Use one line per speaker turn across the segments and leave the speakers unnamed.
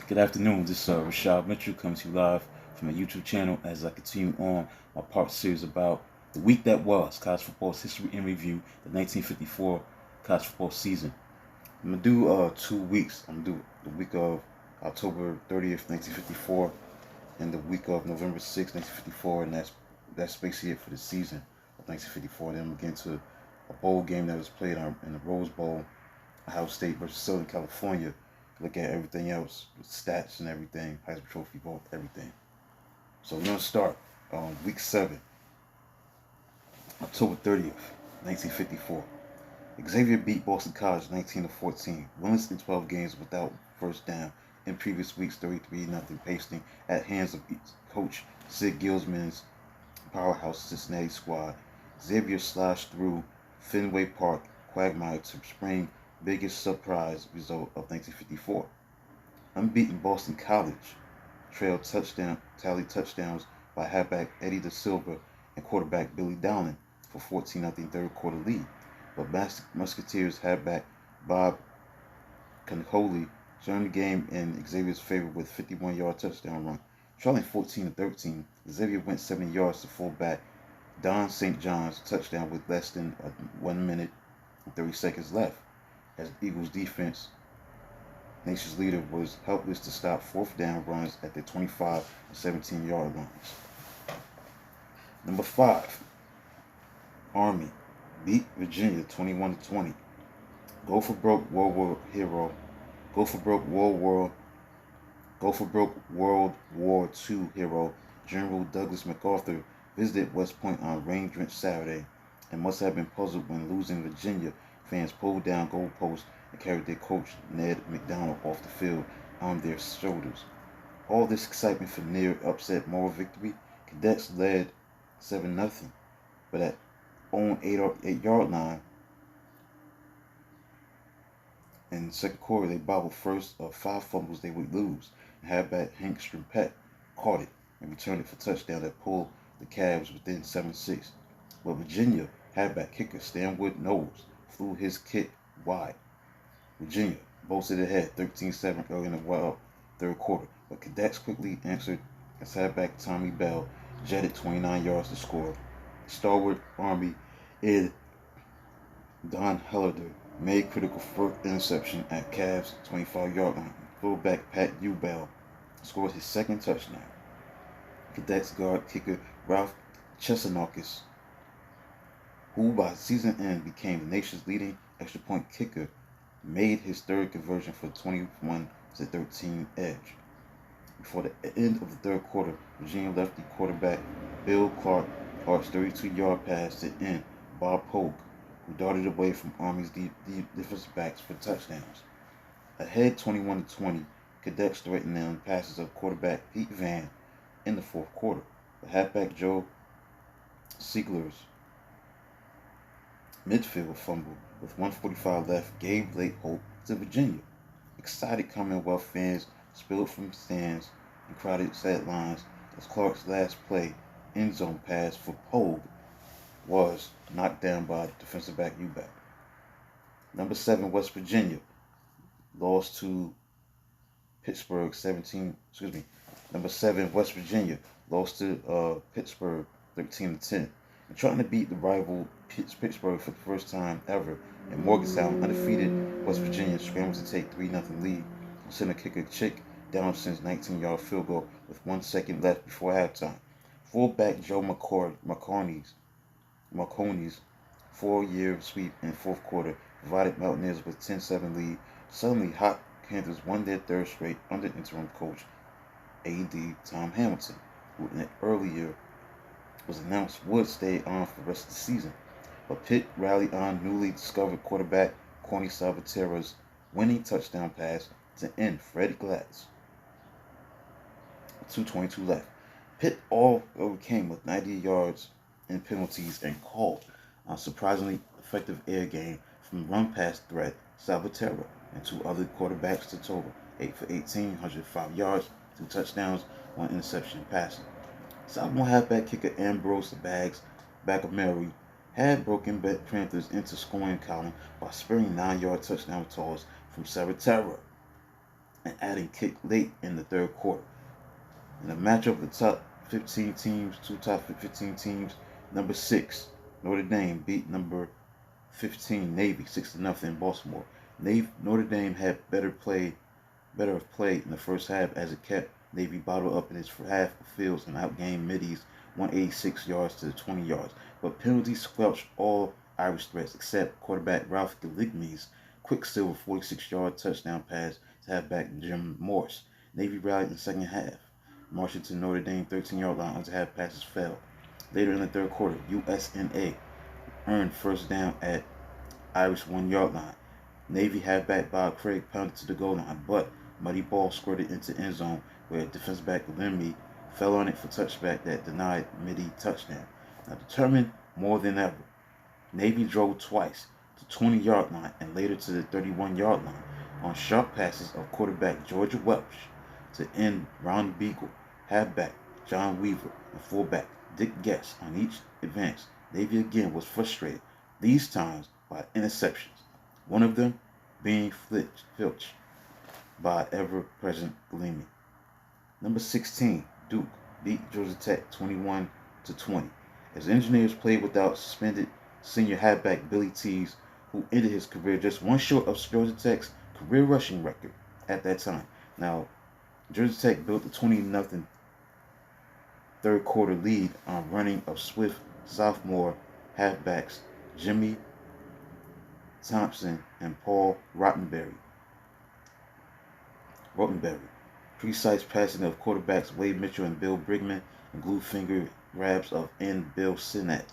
Good afternoon. This is Rashad Mitchell coming to you live from my YouTube channel as I continue on my part series about the week that was college football's history in review, the 1954 college football season. I'm gonna do 2 weeks. I'm gonna do the week of October 30th, 1954, and the week of November 6th, 1954, and that's basically it for the season of 1954. Then I'm gonna get into a bowl game that was played in the Rose Bowl, Ohio State versus Southern California. Look at everything else, stats and everything, Heisman Trophy vote, everything. So we're gonna start on week 7, October 30th, 1954. Xavier beat Boston College 19-14, winless in 12 games without first down. In previous weeks, 33-0 pasting at hands of coach Sid Gilsman's powerhouse Cincinnati squad. Xavier slashed through Fenway Park quagmire to spring biggest surprise result of 1954. Unbeaten Boston College tallied touchdowns by halfback Eddie Da Silva and quarterback Billy Downing for 14-0 third quarter lead. But Musketeers halfback Bob Concoley turned the game in Xavier's favor with a 51-yard touchdown run. Trailing 14-13, Xavier went 70 yards to fullback Don St. John's touchdown with less than 1 minute and 30 seconds left. As Eagles defense, nation's leader, was helpless to stop fourth down runs at the 25 and 17-yard lines. Number 5, Army beat Virginia 21-20. Go for broke World War hero. Go for broke World War II hero General Douglas MacArthur visited West Point on rain-drenched Saturday and must have been puzzled when losing Virginia fans pulled down goalposts and carried their coach Ned McDonald off the field on their shoulders. All this excitement for near upset moral victory, cadets led 7-0, but at own 8-yard line in the second quarter they bobbled first of 5 fumbles they would lose, and halfback Hank Strimpett caught it and returned it for a touchdown that pulled the Cavs within 7-6. But Virginia halfback kicker Stanwood Knowles flew his kick wide. Virginia bolted ahead 13-7 early in the third quarter, but cadets quickly answered as halfback Tommy Bell jetted 29 yards to score. Stalwart Army ed Don Helader made critical first interception at Cavs' 25-yard line. Fullback Pat Ubell scored his second touchdown. Cadets guard kicker Ralph Chesanakis, who by season end became the nation's leading extra point kicker, made his third conversion for the 21-13 edge. Before the end of the third quarter, Virginia lefty quarterback Bill Clark arched 32-yard pass to end Bob Polk, who darted away from Army's defensive backs for touchdowns. Ahead 21-20, cadets threatened the passes of quarterback Pete Van in the fourth quarter. But halfback Joe Siegler's midfield fumble with 1:45 left gave late hope to Virginia. Excited Commonwealth fans spilled from stands and crowded sidelines as Clark's last play end zone pass for Pogue was knocked down by defensive back Ubell. Number 7, West Virginia lost to Pittsburgh 17. Number 7, West Virginia lost to Pittsburgh 13-10. And trying to beat the rival Pittsburgh for the first time ever, and Morgantown undefeated West Virginia scrambled to take 3-0 lead. Center kicker Chick Donaldson's 19-yard field goal with 1 second left before halftime. Fullback Joe Marconi's 4-year sweep in the fourth quarter provided Mountaineers with 10-7 lead. Suddenly, Hot Panthers won their third straight under interim coach A.D. Tom Hamilton, who earlier was announced would stay on for the rest of the season. But Pitt rallied on newly discovered quarterback Corny Salvatierra's winning touchdown pass to end Fred Glatt's 2:22 left. Pitt all overcame with 90 yards in penalties and called a surprisingly effective air game from run pass threat Salvatierra and 2 other quarterbacks to total 8 for 18, 105 yards, 2 touchdowns, 1 interception passing. Sophomore halfback kicker Ambrose Bagamary had broken Panthers into scoring column by sparing 9-yard touchdown toss from Salvatierra. and adding kick late in the third quarter. In a matchup of the top 15 teams, two top 15 teams, number 6, Notre Dame beat number 15, Navy, 6-0 in Baltimore. Notre Dame had better have played in the first half as it kept Navy bottled up in its half of fields and outgained Middies 186 yards to 20 yards. But penalties squelched all Irish threats except quarterback Ralph Galigne's quicksilver 46-yard touchdown pass to halfback Jim Morse. Navy rallied in the second half, marching to Notre Dame 13-yard line until half passes failed. Later in the third quarter, USNA earned first down at Irish 1-yard line. Navy halfback Bob Craig pounded to the goal line, but muddy ball squirted into end zone where defensive back Lemmy fell on it for touchback that denied Mitty touchdown. Now determined more than ever, Navy drove twice to 20-yard line and later to the 31-yard line on sharp passes of quarterback Georgia Welch to end Ron Beagle, halfback John Weaver, and fullback Dick Guest on each advance. Navy again was frustrated, these times by interceptions, one of them being filched by ever-present Galimi. Number 16, Duke beat Georgia Tech 21-20 as engineers played without suspended senior halfback Billy Tees, who ended his career just one short of Georgia Tech's career rushing record at that time. Now, Georgia Tech built the 20-0 third quarter lead on running of swift sophomore halfbacks Jimmy Thompson and Paul Rottenberry. Precise passing of quarterbacks Wade Mitchell and Bill Brigman and glue finger grabs of end Bill Sinnett.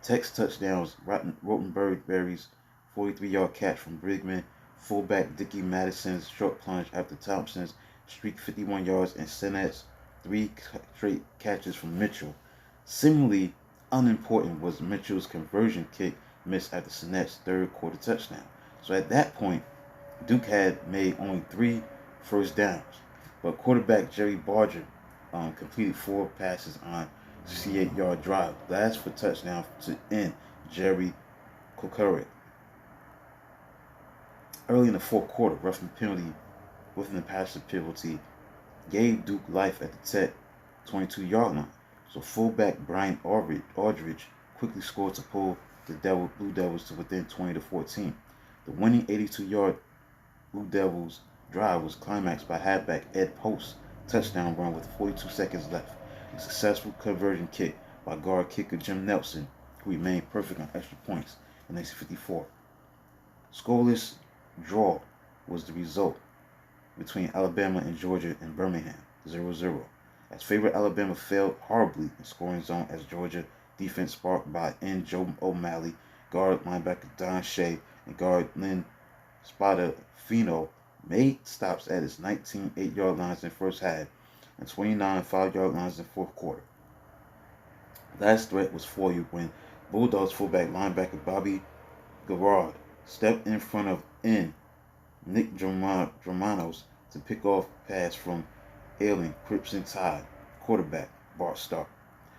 Tech's touchdowns, Rottenberry's 43-yard catch from Brigman, fullback Dickie Madison's short plunge after Thompson's streak 51 yards, and Sinnett's 3 straight catches from Mitchell. Seemingly unimportant was Mitchell's conversion kick missed after Sinnett's third quarter touchdown. So at that point, Duke had made only 3 first downs, but quarterback Jerry Barger completed 4 passes on 68-yard drive, last for touchdown to end Jerry Kokoric. Early in the fourth quarter, roughing penalty within the passive penalty gave Duke life at the Tech 22-yard line. So fullback Brian Aldridge quickly scored to pull the Blue Devils to within 20-14. The winning 82-yard Blue Devils drive was climaxed by halfback Ed Post's touchdown run with 42 seconds left. A successful conversion kick by guard kicker Jim Nelson, who remained perfect on extra points in 1954. Scoreless draw was the result between Alabama and Georgia in Birmingham, 0-0. As favorite Alabama failed horribly in scoring zone as Georgia defense sparked by end Joe O'Malley, guard linebacker Don Shea, and guard Lynn Spadafino made stops at its 19 8-yard lines in first half and 29 5-yard lines in fourth quarter. Last threat was foiled when Bulldogs fullback linebacker Bobby Garrard stepped in front of end Nick Germanos to pick off pass from ailing Crimson Tide quarterback Bart Starr.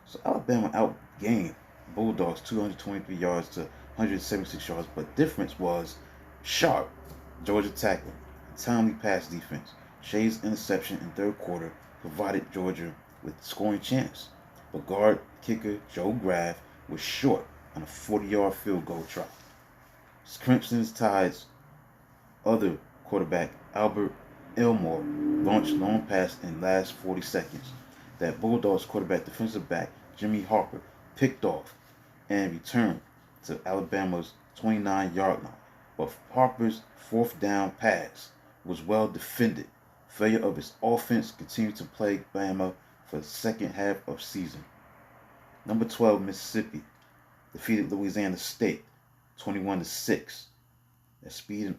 So Alabama outgained Bulldogs 223 yards to 176 yards, but difference was sharp Georgia tackling, timely pass defense. Shea's interception in third quarter provided Georgia with scoring chance, but guard kicker Joe Graff was short on a 40-yard field goal try. Crimson Tide's other quarterback Albert Elmore launched long pass in last 40 seconds that Bulldogs quarterback defensive back Jimmy Harper picked off and returned to Alabama's 29-yard line. But Harper's fourth down pass was well defended. Failure of his offense continued to plague Bama for the second half of season. Number 12, Mississippi defeated Louisiana State 21-6. The speed and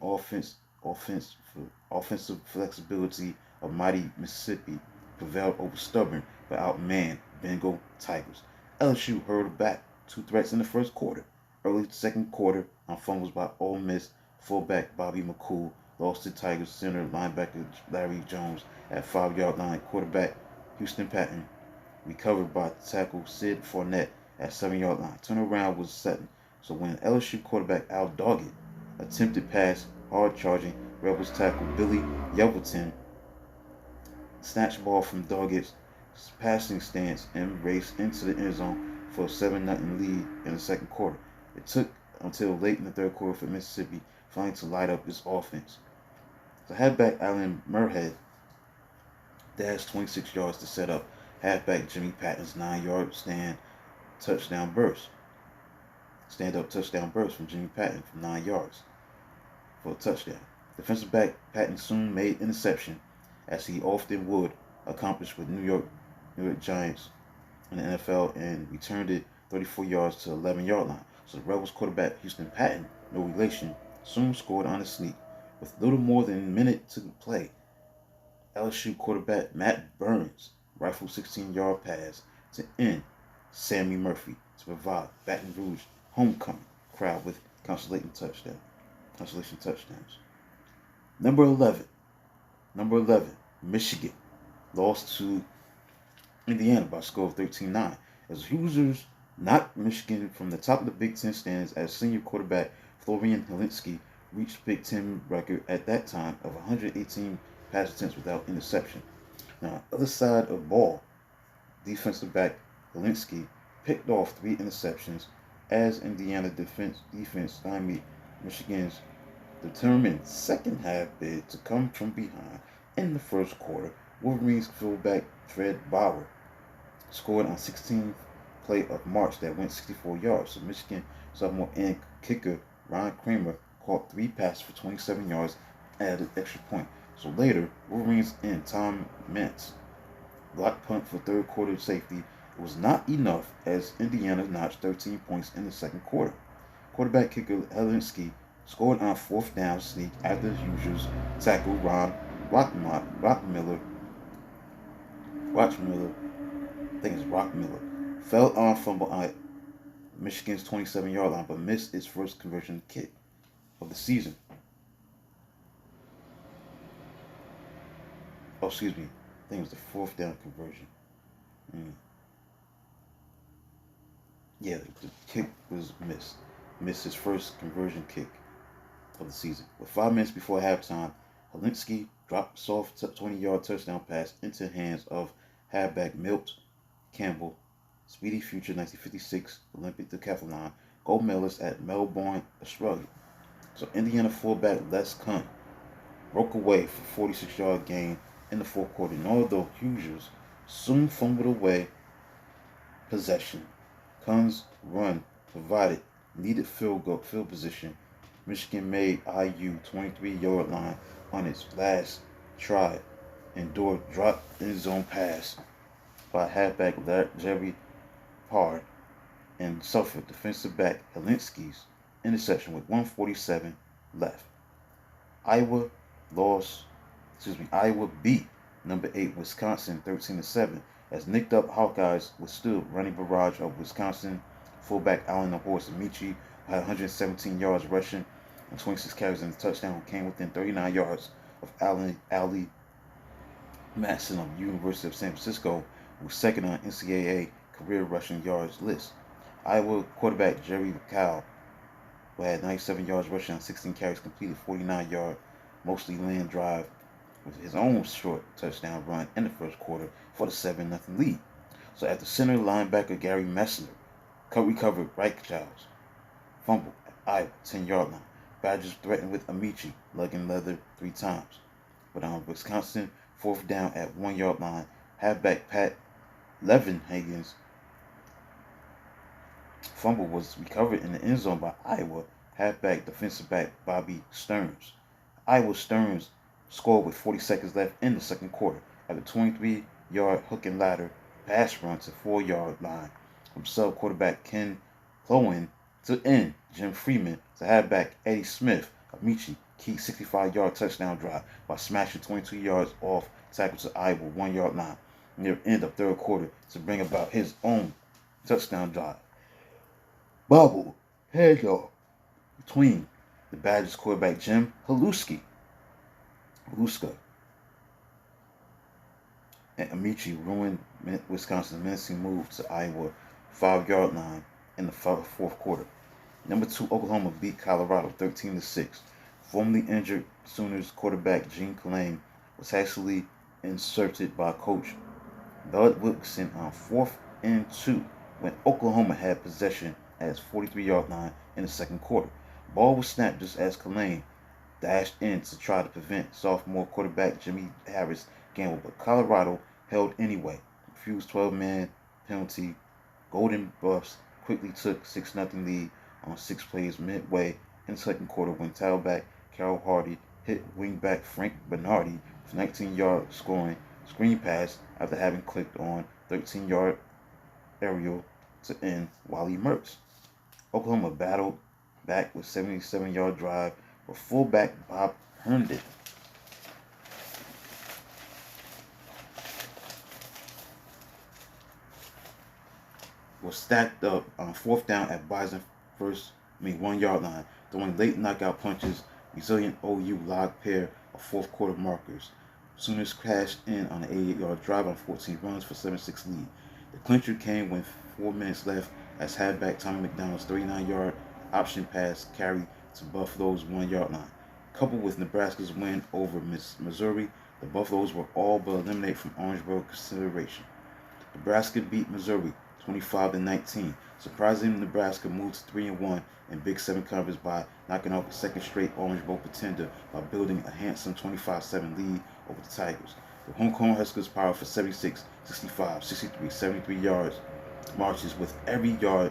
offensive flexibility of mighty Mississippi prevailed over stubborn but outmanned Bengal Tigers. LSU hurled back 2 threats in the first quarter. Early second quarter on fumbles by Ole Miss fullback Bobby McCool lost to Tigers center linebacker Larry Jones at 5-yard line. Quarterback Houston Patton recovered by tackle Sid Fournette at 7-yard line. Turnaround was set, so when LSU quarterback Al Doggett attempted pass hard charging Rebels tackle Billy Yelverton snatched ball from Doggett's passing stance and raced into the end zone for a 7-0 lead in the second quarter. It took until late in the third quarter for Mississippi finally to light up its offense. So halfback Alan Muirhead dashed 26 yards to set up halfback Jimmy Patton's 9-yard stand-up touchdown burst from Jimmy Patton from 9 yards for a touchdown. Defensive back Patton soon made interception, as he often would accomplish with New York Giants in the NFL, and returned it 34 yards to the 11-yard line. So the Rebels quarterback Houston Patton, no relation, soon scored on a sneak. With little more than a minute to play, LSU quarterback Matt Burns rifled 16-yard pass to end Sammy Murphy to provide Baton Rouge homecoming crowd with consolation touchdowns. Number 11, Michigan lost to Indiana by a score of 13-9 as Hoosiers knocked Michigan from the top of the Big Ten standings as senior quarterback Florian Helinski reached Big Ten record at that time of 118 pass attempts without interception. Now, on the other side of the ball, defensive back Helinski picked off 3 interceptions as Indiana defense stymied Michigan's determined second half bid to come from behind in the first quarter. Wolverines fullback Fred Bauer scored on 16th play of March that went 64 yards. So Michigan sophomore and kicker Ron Kramer caught 3 passes for 27 yards and added extra point. So later, Wolverines and Tom Mentz blocked punt for third quarter safety. It was not enough as Indiana notched 13 points in the second quarter. Quarterback kicker Helinski scored on 4th down sneak after the Hoosiers tackled Ron Rockmiller, fell on fumble on Michigan's 27-yard line but missed its first conversion kick of the season. I think it was the 4th down conversion. Yeah, the kick was missed. Missed his first conversion kick of the season. With 5 minutes before halftime, Helinski dropped a soft 20-yard touchdown pass into the hands of halfback Milt Campbell, Speedy Future 1956 Olympic decathlon gold medalist at Melbourne, Australia. So Indiana fullback Les Kuhn broke away for 46-yard gain in the fourth quarter, and although Hoosiers soon fumbled away possession, Kuhn's run provided needed field position. Michigan made IU 23-yard line on its last try, and Dorr dropped end zone pass by halfback Jerry Parr and suffered defensive back Helinski's interception with 1:47 left. Iowa beat number 8 Wisconsin 13-7 as nicked up Hawkeyes withstood running barrage of Wisconsin fullback Allen the Horse Amici, who had 117 yards rushing and 26 carries in the touchdown, who came within 39 yards of Ali Madison of the University of San Francisco, who was second on NCAA career rushing yards list. Iowa quarterback Jerry Cow, who had 97 yards rushing on 16 carries, completed 49-yard, mostly land drive with his own short touchdown run in the first quarter for the 7-0 lead. So after center linebacker Gary Messner recovered Reichchild's fumble at Iowa 10-yard line, Badgers threatened with Amici lugging leather 3 times. But on Wisconsin 4th down at 1-yard line, halfback Pat Levenhagen's fumble was recovered in the end zone by Iowa halfback defensive back Bobby Stearns. Iowa Stearns scored with 40 seconds left in the second quarter after a 23-yard hook and ladder pass run to 4-yard line from sub quarterback Ken Clowen to end Jim Freeman to halfback Eddie Smith. Amici key 65-yard touchdown drive by smashing 22 yards off tackle to Iowa 1-yard line near end of third quarter to bring about his own touchdown drive. Bobble handoff between the Badgers quarterback Jim Haluska and Amici ruined Wisconsin's menacing move to Iowa 5-yard line in the fourth quarter. Number 2 Oklahoma beat Colorado 13-6. Formerly injured Sooners quarterback Gene Kalane was hastily inserted by coach Bud Wilkinson on 4th and 2 when Oklahoma had possession at its 43-yard line in the second quarter. Ball was snapped just as Kalane dashed in to try to prevent sophomore quarterback Jimmy Harris' gamble, but Colorado held anyway. Refused 12-man penalty. Golden Buffs quickly took 6-0 lead on 6 plays midway in the second quarter when tailback Carroll Hardy hit wingback Frank Bernardi with 19-yard scoring screen pass after having clicked on 13-yard aerial to end Wally Mertz. Oklahoma battled back with 77-yard drive for fullback Bob Herndon was stacked up on 4th down at Bison 1-yard line, throwing late knockout punches. Resilient OU logged pair of fourth quarter markers. Sooners crashed in on an 88-yard drive on 14 runs for 7-6 lead. The clincher came with 4 minutes left as halfback Tommy McDonald's 39-yard option pass carried to Buffalo's 1-yard line. Coupled with Nebraska's win over Missouri, the Buffaloes were all but eliminated from Orange Bowl consideration. Nebraska beat Missouri 25-19. Surprisingly, Nebraska moved to 3-1 in Big 7 conference by knocking off a second straight Orange Bowl contender by building a handsome 25-7 lead over the Tigers. The Homecoming Huskers powered for 76, 65, 63, 73 yards marches with every yard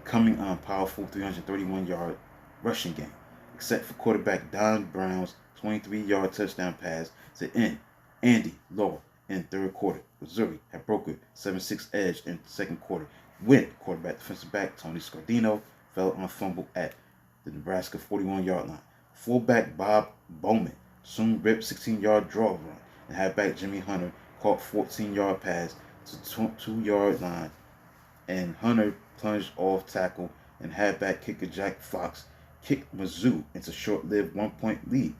coming on powerful 331-yard rushing game, except for quarterback Don Brown's 23-yard touchdown pass to end Andy Law in the third quarter. Missouri had broken 7-6 edge in the second quarter when quarterback defensive back Tony Scardino fell on a fumble at the Nebraska 41-yard line. Fullback Bob Bowman soon ripped 16-yard draw run, and halfback Jimmy Hunter caught 14-yard pass to 2-yard line, and Hunter plunged off tackle, and halfback kicker Jack Fox kicked Mizzou into short-lived 1-point lead.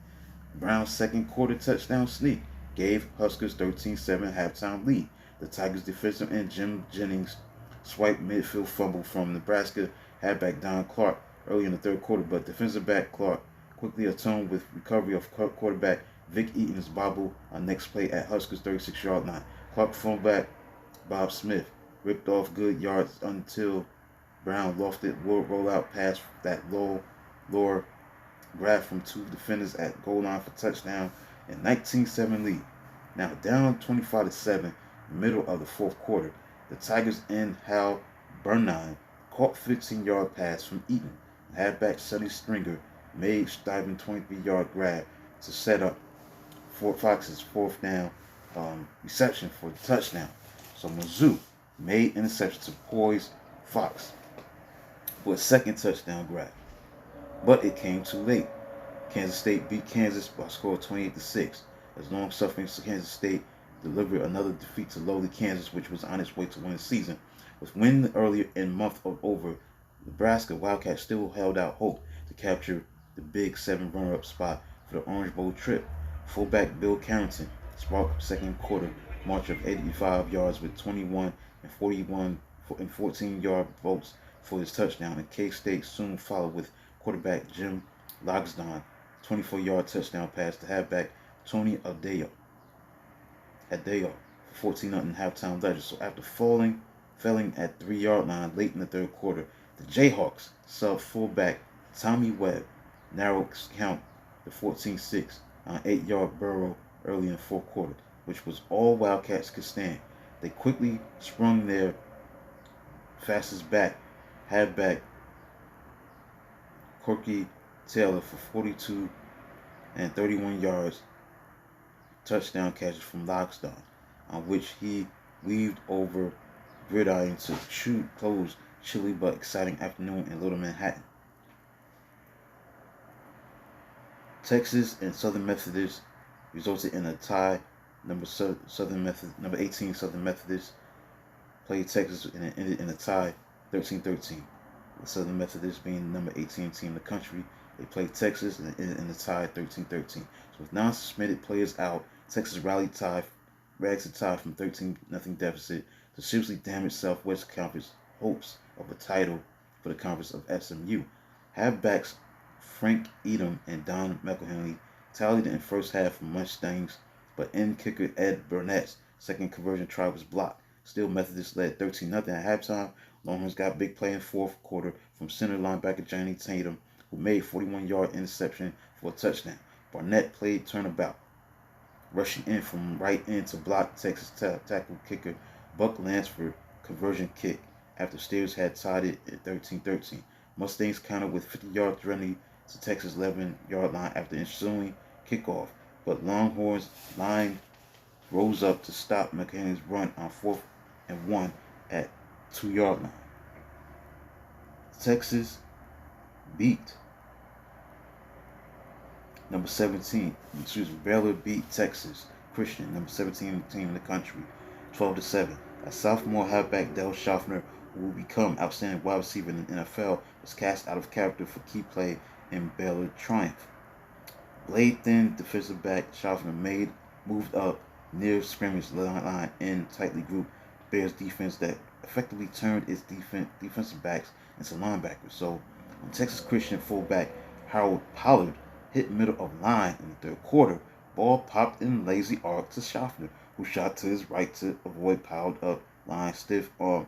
Brown's second quarter touchdown sneak gave Huskers 13-7 halftime lead. The Tigers defensive end Jim Jennings swiped midfield fumble from Nebraska halfback Don Clark early in the third quarter, but defensive back Clark quickly atoned with recovery of quarterback Vic Eaton's bobble on next play at Huskers 36-yard line. Clark fullback Bob Smith ripped off good yards until Brown lofted rollout pass that lower grab from 2 defenders at goal line for touchdown and 19-7 lead. Now down 25-7, middle of the fourth quarter, the Tigers end Hal Burnine caught 15-yard pass from Eaton. Halfback Sonny Stringer made diving 23-yard grab to set up Fort Fox's 4th-down reception for the touchdown. So Mizzou made interception to poise Fox for a second touchdown grab, but it came too late. Kansas State beat Kansas by a score of 28-6. As long-suffering Kansas State delivered another defeat to lowly Kansas, which was on its way to win the season. With win earlier in month of over, Nebraska Wildcats still held out hope to capture the Big 7 runner-up spot for the Orange Bowl trip. Fullback Bill Carrington sparked second quarter march of 85 yards with 21 and 41 and 14-yard votes for his touchdown, and K-State soon followed with quarterback Jim Logsdon 24-yard touchdown pass to halfback Tony Adeo for 14-0 halftime legend. So after failing at 3-yard line late in the third quarter, the Jayhawks sub fullback Tommy Webb narrowed count to 14-6 on 8-yard burrow early in the fourth quarter, which was all Wildcats could stand. They quickly sprung their fastest back, halfback Corky Taylor for 42 and 31 yards touchdown catches from Logsdon, on which he weaved over gridiron to close chilly but exciting afternoon in Little Manhattan. Texas and Southern Methodist resulted in a tie. Number 18 Southern Methodist played Texas and it ended in a tie 13-13. The Southern Methodist being the number 18 team in the country, they played Texas and it ended in a tie 13-13. So with non-suspended players out, Texas rags a tie from 13-0 deficit to seriously damage Southwest Conference hopes of a title for the conference of SMU. Halfbacks Frank Edom and Don McElhenney tallied in the first half for Mustangs, but end kicker Ed Burnett's second conversion try was blocked. Still, Methodist led 13-0 at halftime. Longhorns got big play in the fourth quarter from center linebacker Johnny Tatum, who made 41-yard interception for a touchdown. Barnett played turnabout, rushing in from right end to block Texas tackle kicker Buck Lansford conversion kick after Steers had tied it at 13-13. Mustangs countered with 50 yards running to Texas 11-yard line after ensuing kickoff, but Longhorns line rose up to stop McElhenney's run on 4th and 1 at 2-yard line. Texas beat number 17, Baylor beat Texas Christian, number 17 team in the country, 12-7. A sophomore halfback Del Schaffner, who will become outstanding wide receiver in the NFL, was cast out of character for key play in Baylor triumph. Blade thin defensive back Schaffner moved up near scrimmage line in tightly grouped Bears defense that effectively turned its defensive backs into linebackers. So when Texas Christian fullback Harold Pollard hit middle of line in the third quarter, ball popped in lazy arc to Schaffner, who shot to his right to avoid piled up line stiff arm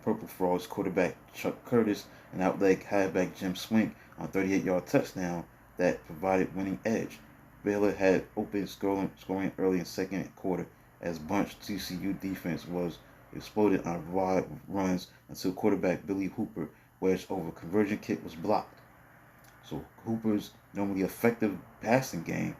Purple Frogs quarterback Chuck Curtis and outleg halfback Jim Swink on 38-yard touchdown that provided winning edge. Baylor had open scoring early in second quarter as bunch TCU defense was exploded on wide runs until quarterback Billy Hooper wedged over conversion kick was blocked. So Hooper's normally effective passing game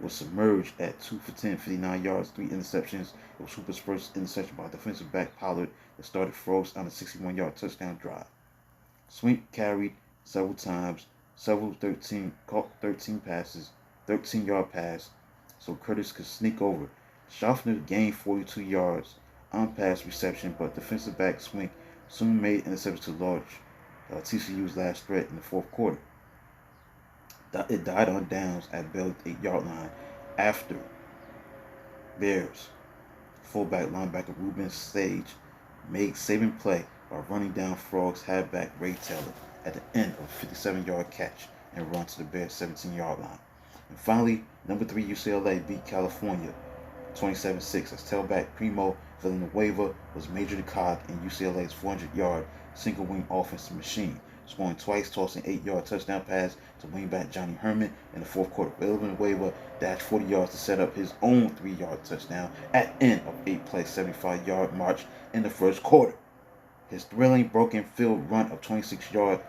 was submerged at 2 for 10, 59 yards, 3 interceptions. It was Hooper's first interception by defensive back Pollard that started Frogs on a 61-yard touchdown drive. Swink carried several times, caught 13 passes, 13-yard pass, so Curtis could sneak over. Schaffner gained 42 yards on pass reception, but defensive back Swink soon made interceptions to launch TCU's last threat in the fourth quarter. It died on downs at Baylor's 8-yard line after Bears fullback linebacker Ruben Sage made saving play by running down Frogs halfback Ray Taylor at the end of a 57-yard catch and run to the Bears' 17-yard line. And finally, number 3 UCLA beat California 27-6 as tailback Primo Villanueva was major the cog in UCLA's 400-yard single-wing offensive machine, scoring twice, tossing 8-yard touchdown pass to wingback Johnny Herman in the fourth quarter. Villanueva dashed 40 yards to set up his own 3-yard touchdown at end of 8-play 75-yard march in the first quarter. His thrilling broken field run of 26 yards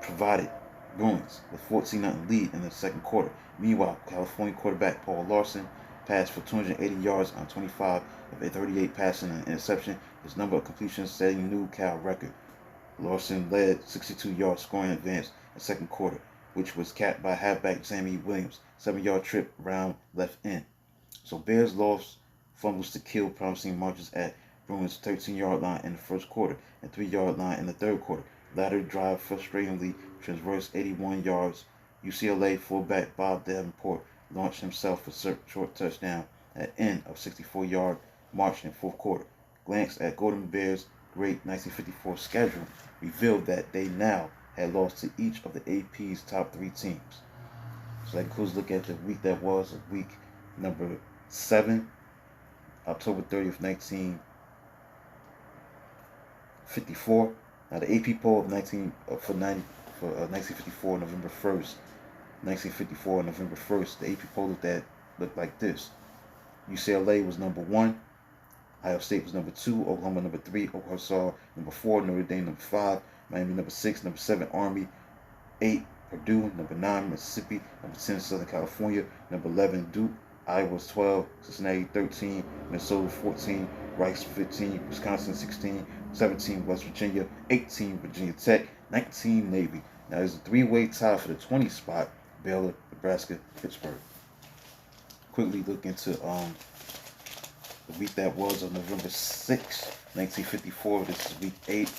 provided Bruins with 14-0 lead in the second quarter. Meanwhile, California quarterback Paul Larson passed for 280 yards on 25 of a 38 passing and interception, his number of completions setting new Cal record. Larson led 62-yard scoring advance in the second quarter, which was capped by halfback Sammy Williams' 7-yard trip round left end. So Bears lost fumbles to kill promising marches at Bruins' 13-yard line in the first quarter and 3-yard line in the third quarter. Latter drive frustratingly traversed 81 yards. UCLA fullback Bob Davenport launched himself for short touchdown at end of 64-yard march in the fourth quarter. Glance at Golden Bears' great 1954 schedule revealed that they now had lost to each of the AP's top 3 teams. So that includes a look at the week that was, week number 7, October 30th, 1954. Now the AP poll of 1954, November 1st, 1954, November 1st, the AP poll looked like this. UCLA was number 1. Ohio State was number 2, Oklahoma number 3, Arkansas number 4, Notre Dame number 5, Miami number 6, number 7, Army, 8, Purdue, number 9, Mississippi, number 10, Southern California, number 11, Duke, Iowa 12, Cincinnati 13, Minnesota 14, Rice 15, Wisconsin 16, 17, West Virginia, 18, Virginia Tech, 19, Navy. Now there's a 3-way tie for the 20 spot, Baylor, Nebraska, Pittsburgh. Quickly look into the week that was on November 6, 1954. This is week 8,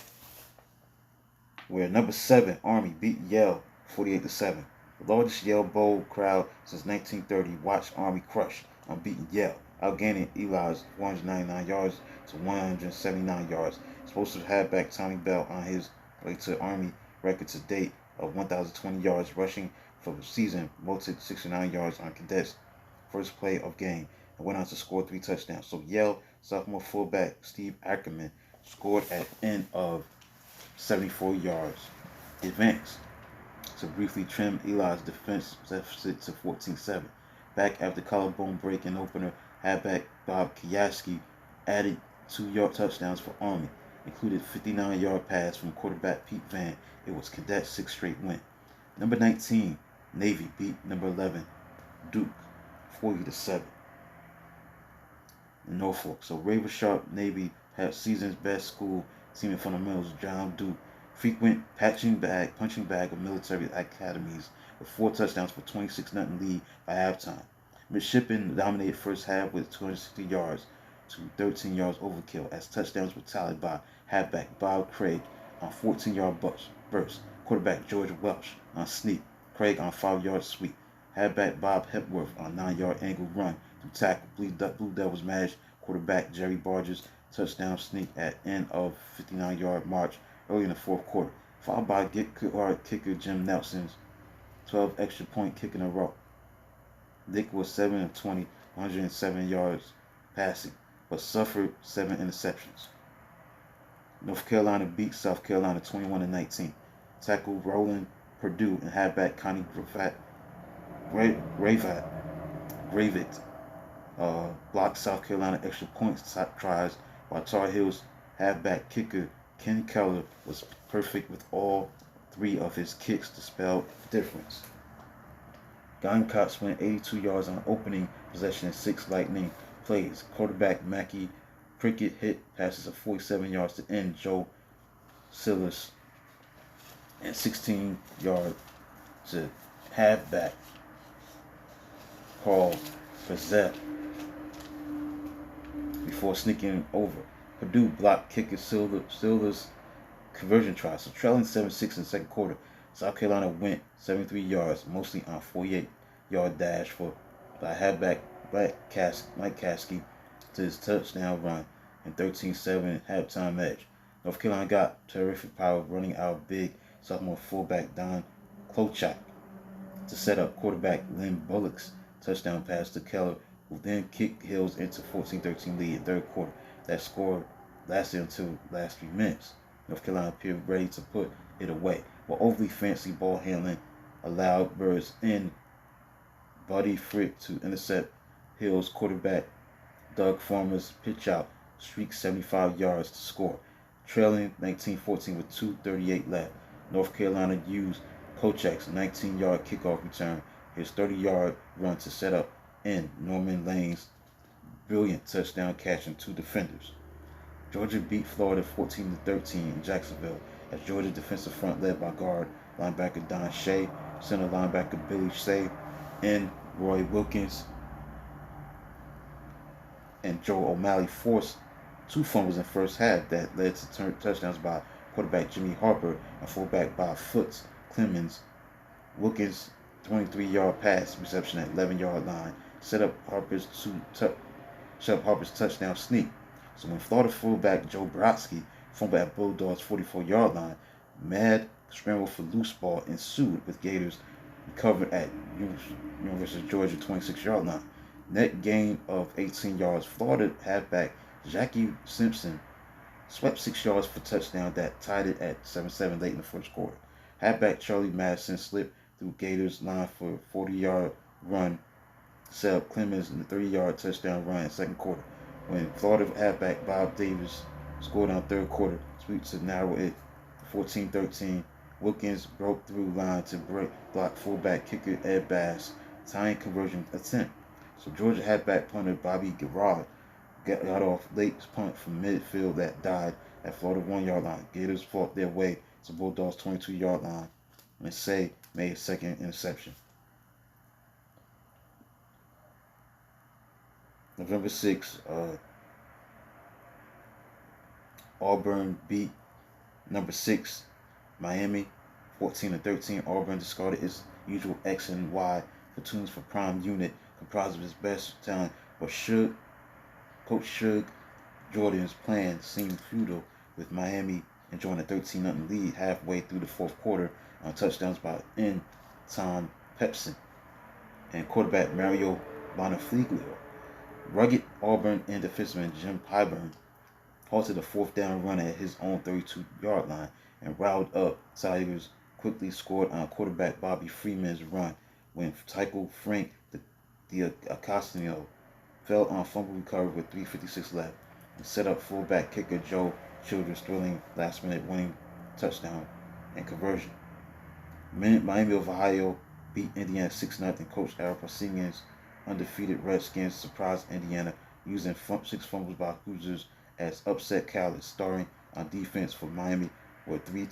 where number 7, Army, beat Yale 48-7. The largest Yale Bowl crowd since 1930 watched Army crush unbeaten Yale, outgaining Eli's 499 yards to 179 yards. Explosive halfback Tommy Bell on his way to Army record to date of 1,020 yards rushing for the season, moted 69 yards on cadets' first play of game, and went on to score 3 touchdowns. So Yale sophomore fullback Steve Ackerman scored at end of 74 yards. Advanced to briefly trim Eli's defense deficit to 14-7. Back after collarbone break and opener, halfback Bob Kiyaski added 2 touchdowns for Army, included 59-yard pass from quarterback Pete Van. It was Cadets' sixth straight win. Number 19, Navy beat number 11, Duke, 40-7. In Norfolk. So Sharp Navy had season's best school team fundamentals. John Duke, frequent punching bag of military academies with 4 touchdowns for 26-0 lead by halftime. Midshipmen dominated first half with 260 yards to 13 yards overkill as touchdowns were tallied by halfback Bob Craig on 14-yard burst, quarterback George Welsh on sneak, Craig on 5-yard sweep, halfback Bob Hepworth on 9-yard angle run to tackle Blue Devils managed quarterback Jerry Barger's touchdown sneak at end of 59-yard march early in the fourth quarter, followed by kicker Jim Nelson's 12 extra point kick in a row. Dick was 7 of 20, 107 yards passing, but suffered 7 interceptions. North Carolina beat South Carolina 21-19. Tackle Roland Purdue and halfback Connie Gravett blocked South Carolina extra points tries, while Tar Heels halfback kicker Ken Keller was perfect with all 3 of his kicks to spell difference. Gamecocks went 82 yards on opening possession in 6 lightning plays. Quarterback Mackie Prickett hit passes of 47 yards to end Joe Silas and 16 yards to halfback Paul Brazzell before sneaking over. Purdue blocked kicker Silver's conversion try, so trailing 7-6 in the second quarter. South Carolina went 73 yards, mostly on 48-yard dash by halfback Mike Caskey to his touchdown run and 13-7 halftime edge. North Carolina got terrific power running out big sophomore fullback Don Klochak to set up quarterback Lynn Bullock's touchdown pass to Keller, who then kicked Hills into 14-13 lead in third quarter. That score lasted until the last 3 minutes. North Carolina appeared ready to put it away, while overly fancy ball handling allowed Birds in Buddy Frick to intercept Hills quarterback Doug Farmer's pitch out, streak 75 yards to score. Trailing 19-14 with 2:38 left, North Carolina used Kochak's 19-yard kickoff return, his 30-yard run to set up in Norman Lane's brilliant touchdown catch and 2 defenders. Georgia beat Florida 14-13 in Jacksonville as Georgia defensive front led by guard linebacker Don Shea, center linebacker Billy Shea, and Roy Wilkins and Joe O'Malley forced 2 fumbles in the first half that led to touchdowns by quarterback Jimmy Harper and fullback Bob Foots Clemens. Wilkins' 23-yard pass reception at 11-yard line set up Harper's touchdown sneak. So when Florida fullback Joe Brodsky fumbled at Bulldogs' 44-yard line, mad scramble for loose ball ensued with Gators recovered at University of Georgia 26-yard line. Net gain of 18 yards. Florida halfback Jackie Simpson swept 6 yards for touchdown that tied it at 7-7 late in the first quarter. Halfback Charlie Madison slipped through Gators line for a 40-yard run, set up Clemens in the 30-yard touchdown run in the second quarter. When Florida halfback Bob Davis scored on third quarter, sweep to narrow it 14-13. Wilkins broke through line to block fullback kicker Ed Bass, tying conversion attempt. So Georgia halfback punter Bobby Garrard got off late punt from midfield that died at Florida 1-yard line. Gators fought their way to Bulldogs 22-yard line and Say made a second interception. November 6th, Auburn beat number 6 Miami 14-13. Auburn discarded its usual X and Y platoons for prime unit comprised of his best talent, but Coach Shug Jordan's plan seemed futile with Miami enjoying a 13-0 lead halfway through the fourth quarter on touchdowns by N. Tom Pepson and quarterback Mario Bonifiglia. Rugged Auburn end defenseman Jim Pyburn halted a fourth down run at his own 32-yard line and riled up Tigers quickly scored on quarterback Bobby Freeman's run when tackle Frank D'Acostino fell on fumble recovery with 3:56 left and set up fullback kicker Joe Childress thrilling last-minute winning touchdown and conversion. Miami of Ohio beat Indiana 6-0. Coach Eric Parseghian's undefeated Redskins surprised Indiana using 6 fumbles by Hoosiers as upset Khaled, starting on defense for Miami with 3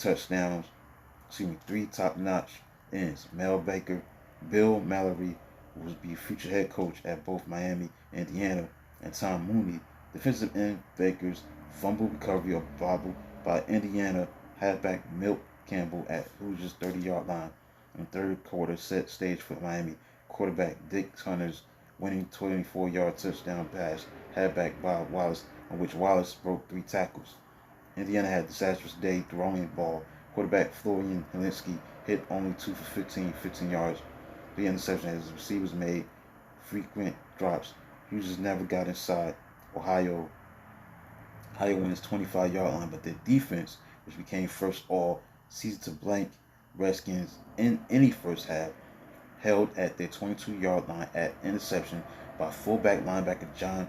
top-notch ends. Mel Baker, Bill Mallory, who will be future head coach at both Miami and Indiana, and Tom Mooney, defensive end Baker's fumble recovery of bobble by Indiana halfback Milt Campbell at Hoosiers' 30-yard line in the third quarter set stage for Miami quarterback Dick Hunter's winning 24-yard touchdown pass halfback Bob Wallace, on which Wallace broke 3 tackles. Indiana had a disastrous day throwing the ball. Quarterback Florian Helinski hit only 2 for 15 yards. 3 interceptions as receivers made frequent drops. Hoosiers never got inside. Ohio wins 25-yard line, but their defense, which became first all season to blank Redskins in any first half, held at their 22-yard line at interception by fullback linebacker John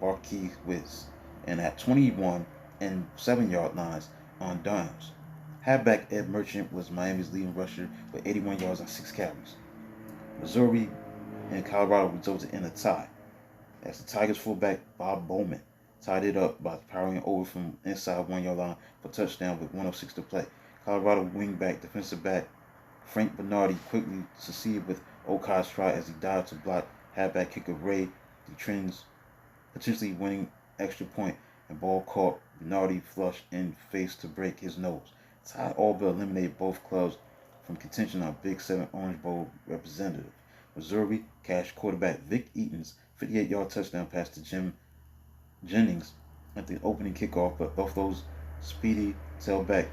Barkewitz and at 21 and 7-yard lines on downs. Halfback Ed Merchant was Miami's leading rusher with 81 yards on 6 carries. Missouri and Colorado resulted in a tie as the Tigers fullback Bob Bowman tied it up by powering over from inside 1-yard line for touchdown with 1:06 to play. Colorado wingback defensive back Frank Bernardi quickly succeeded with Okai's try as he dived to block halfback kicker Ray DeTrins, potentially winning extra point, and ball caught Bernardi flush in face to break his nose. Ty Alba eliminated both clubs from contention on Big 7 Orange Bowl representative. Missouri cashed quarterback Vic Eaton's 58-yard touchdown pass to Jim Jennings at the opening kickoff, but Buffalo's speedy tailback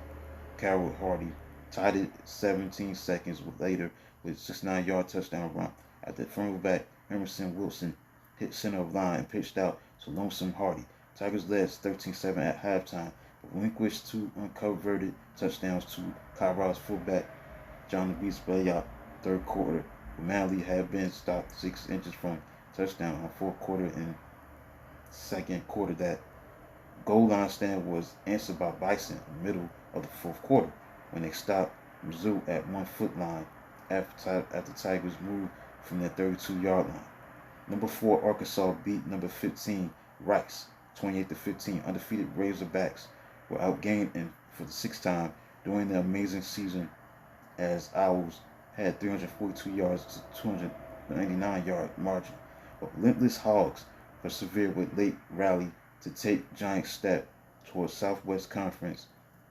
Carroll Hardy tied it 17 seconds later with a 69-yard touchdown run after fullback Emerson Wilson hit center of line and pitched out to Lonesome Hardy. Tigers led 13-7 at halftime, but relinquished 2 unconverted touchdowns to Colorado's fullback John Luis Bayot third quarter. Manley had been stopped 6 inches from touchdown on fourth quarter and second quarter. That goal line stand was answered by Bison in the middle of the fourth quarter when they stopped Mizzou at 1-foot line after Tigers moved from their 32-yard line. Number 4 Arkansas beat number 15 Rice 28-15. Undefeated Razorbacks were outgained for the 6th time during the amazing season as Owls had 342 yards to 299-yard margin. But relentless Hogs persevered with late rally to take giant step towards Southwest Conference.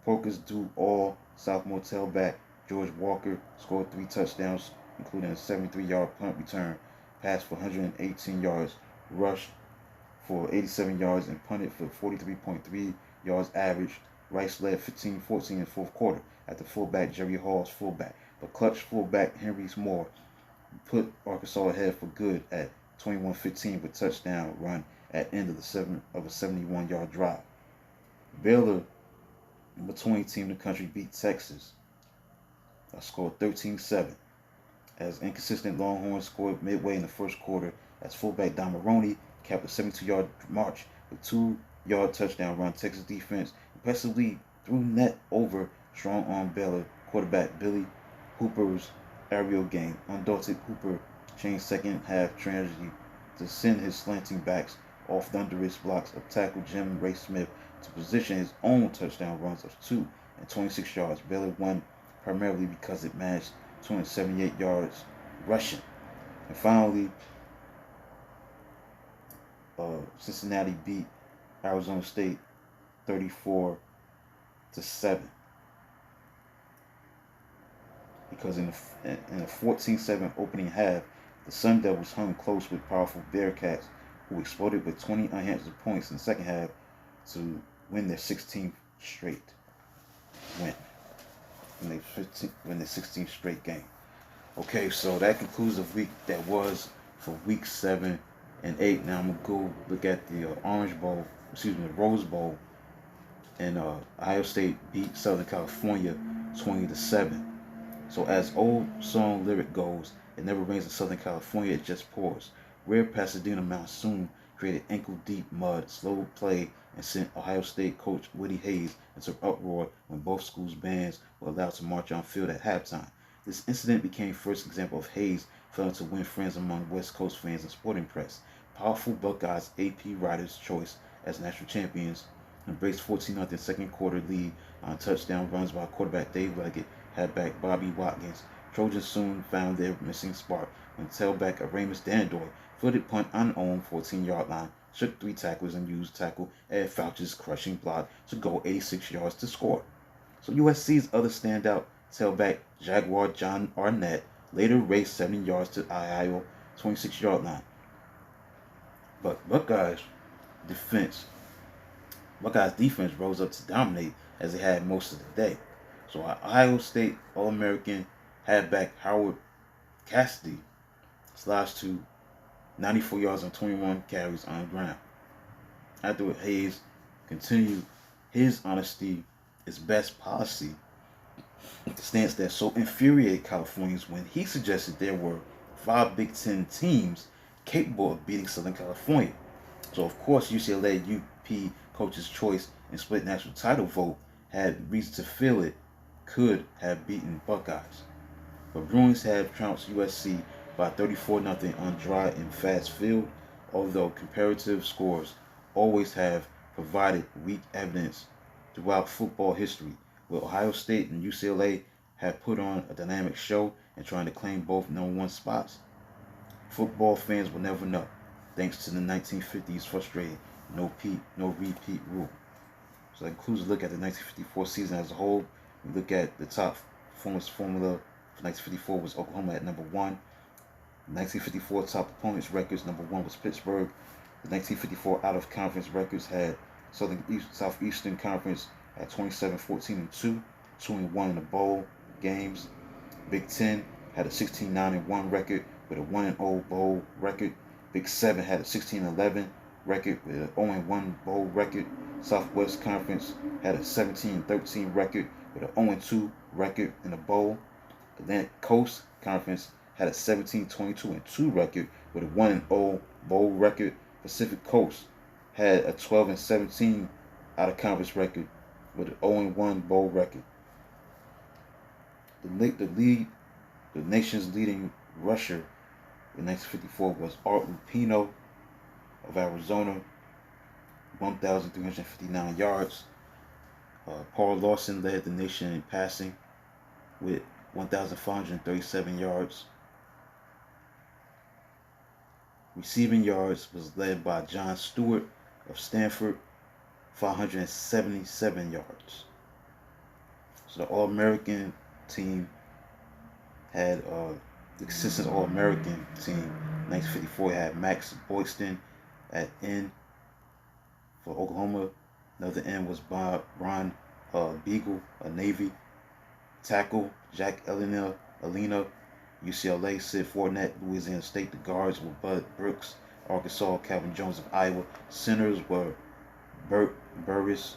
Polka's due all sophomore tailback George Walker scored 3 touchdowns, including a 73-yard punt return, passed for 118 yards, rushed for 87 yards, and punted for 43.3 yards average. Rice led 15-14 in the fourth quarter after fullback Jerry Hall's fullback, but clutch fullback Henry Moore put Arkansas ahead for good at 21-15 with touchdown run at end of a 71-yard drive. Baylor, number 20 team in the country, beat Texas. Scored 13-7 as inconsistent Longhorns scored midway in the first quarter as fullback Don Maroney capped a 72-yard march with 2-yard touchdown run. Texas defense impressively threw net over strong-arm Baylor quarterback Billy Hooper's aerial game. Undaunted Hooper changed second half tragedy to send his slanting backs off thunderous blocks of tackle Jim Ray Smith to position his own touchdown runs of 2 and 26 yards. Baylor won primarily because it managed 278 yards rushing. And finally, Cincinnati beat Arizona State 34-7. Because in a 14-7 opening half, the Sun Devils hung close with powerful Bearcats, who exploded with 20 unanswered points in the second half to win their 16th straight win. win their 16th straight game. Okay, so that concludes the week that was for week 7 and 8. Now I'm gonna go look at the the Rose Bowl, and Ohio State beat Southern California 20-7. So as old song lyric goes, it never rains in Southern California, it just pours. Rare Pasadena monsoon created ankle-deep mud, slow play, and sent Ohio State coach Woody Hayes into uproar when both schools' bands were allowed to march on field at halftime. This incident became first example of Hayes failing to win friends among West Coast fans and sporting press. Powerful Buckeyes AP Writers' choice as national champions embraced 14-0 second quarter lead on touchdown runs by quarterback Dave Leggett, halfback Bobby Watkins. Trojans soon found their missing spark when tailback Aramis Dandoy footed punt unowned 14-yard line, shook 3 tacklers, and used tackle Ed Fouch's crushing block to go 86 yards to score. So USC's other standout tailback Jaguar John Arnett later raced 70 yards to Iowa 26-yard line. But defense Buckeyes defense rose up to dominate as they had most of the day. So Ohio State All-American halfback Howard Cassidy slashed to 94 yards on 21 carries on the ground. Afterward, Hayes continued his honesty is best policy stance that so infuriated Californians when he suggested there were 5 Big Ten teams capable of beating Southern California. So of course UCLA UP coach's choice and split national title vote had reason to feel it could have beaten Buckeyes. But Bruins had trounced USC by 34-0 on dry and fast field, although comparative scores always have provided weak evidence throughout football history, where Ohio State and UCLA have put on a dynamic show and trying to claim both #1 spots. Football fans will never know, thanks to the 1950s frustrating no repeat rule. So that includes a look at the 1954 season as a whole. We look at the top performance formula for 1954 was Oklahoma at number 1. The 1954 top opponents records, number 1 was Pittsburgh. The 1954 out of conference records had Southeastern Conference at 27-14-2, 2-1 in the bowl games. Big Ten had a 16-9-1 record with a 1-0 bowl record. Big 7 had a 16-11 record with an 0-1 bowl record. Southwest Conference had a 17-13 record with an 0-2 record in the bowl. Atlantic Coast Conference had a 17-22-2 record with a 1-0 bowl record. Pacific Coast had a 12-17 out of conference record with an 0-1 bowl record. The nation's leading rusher in 1954 was Art Lupino of Arizona, 1,359 yards. Paul Lawson led the nation in passing with 1,537 yards. Receiving yards was led by John Stewart of Stanford, 577 yards. So the All-American team had the consistent All-American team. 1954 had Max Boydston at end for Oklahoma. Another end was Ron Beagle, a Navy. Tackle Jack Alina, UCLA. Sid Fournette, Louisiana State. The guards were Bud Brooks, Arkansas. Calvin Jones of Iowa. Centers were Bert Burris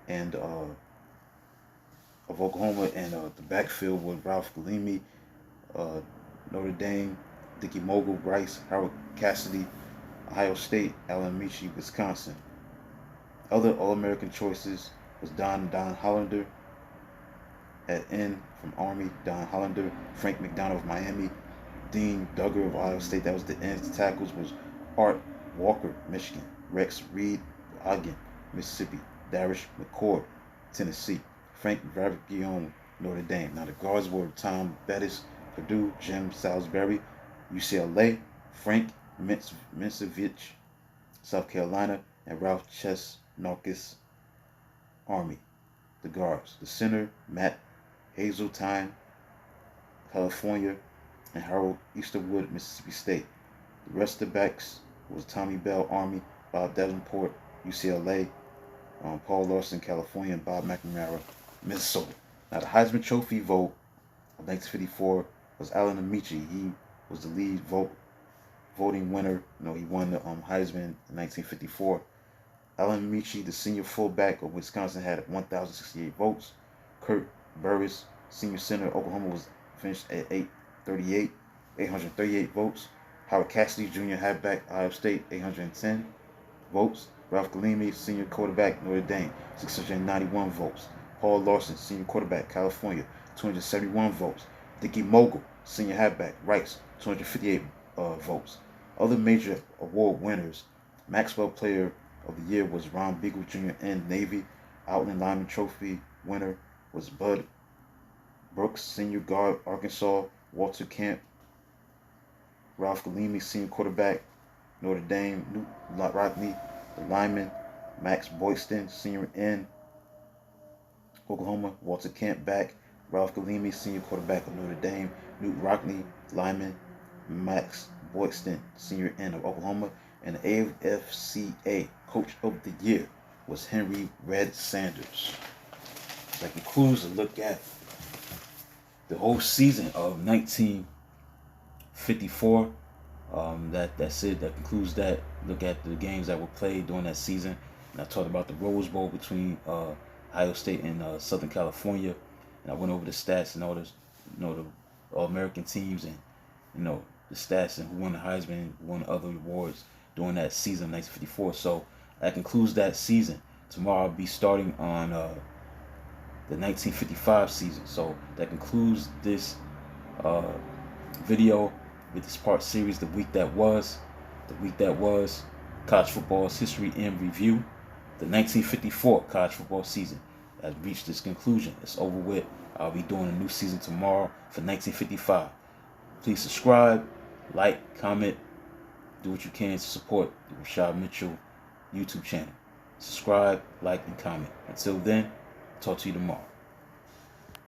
and of Oklahoma, and the backfield was Ralph Galimi, Notre Dame. Dickie Mogul, Rice. Howard Cassidy, Ohio State. Alan Michi, Wisconsin. Other All-American choices was Don Hollander at end from Army. Don Hollander. Frank McDonald of Miami. Dean Duggar of Ohio State. That was the end. The tackles was Art Walker, Michigan. Rex Reed, Ogden, Mississippi. Darish McCord, Tennessee. Frank Varagione, Notre Dame. Now the guards were Tom Bettis, Purdue. Jim Salisbury, UCLA. Frank Mincevich, South Carolina. And Ralph Chesnokis, Army. The guards. The center, Matt Hazeltine, California. And Harold Easterwood, Mississippi State. The rest of the backs was Tommy Bell, Army. Bob Davenport, UCLA. Paul Lawson, California. And Bob McNamara, Minnesota. Now, the Heisman Trophy vote of 1954 was Alan Ameche. He was the lead voting winner. He won the Heisman in 1954. Alan Ameche, the senior fullback of Wisconsin, had 1,068 votes. Kurt Burris, senior center of Oklahoma, was finished at 838 votes. Howard Cassidy, junior halfback, Ohio State, 810 votes. Ralph Galimi, senior quarterback, Notre Dame, 691 votes. Paul Lawson, senior quarterback, California, 271 votes. Dickie Mogul, senior halfback, Rice, 258 votes. Other major award winners: Maxwell Player of the Year was Ron Beagle Jr. in Navy. Outland Lineman Trophy winner was Bud Brooks, senior guard, Arkansas. Walter Camp, Ralph Galimi, senior quarterback, Notre Dame. Newt Rockne, the lineman. Max Boyston, senior end, Oklahoma. Walter Camp, back. Ralph Galimi, senior quarterback of Notre Dame. Newt Rockne, lineman. Max Boyston, senior end of Oklahoma. And the AFCA Coach of the Year was Henry Red Sanders. That concludes a look at the whole season of 1954. That's it. That concludes that. Look at the games that were played during that season. And I talked about the Rose Bowl between Ohio State and Southern California. And I went over the stats and all this, the All-American teams and the stats and who won the Heisman and who won other awards during that season of 1954. So that concludes that season. Tomorrow I'll be starting on the 1955 season. So that concludes this video with this part series, The Week That Was. The Week That Was, college football's history and review. The 1954 college football season has reached its conclusion. It's over with. I'll be doing a new season tomorrow for 1955. Please subscribe, like, comment, do what you can to support the Rashad Mitchell YouTube channel. Subscribe, like, and comment. Until then, talk to you tomorrow.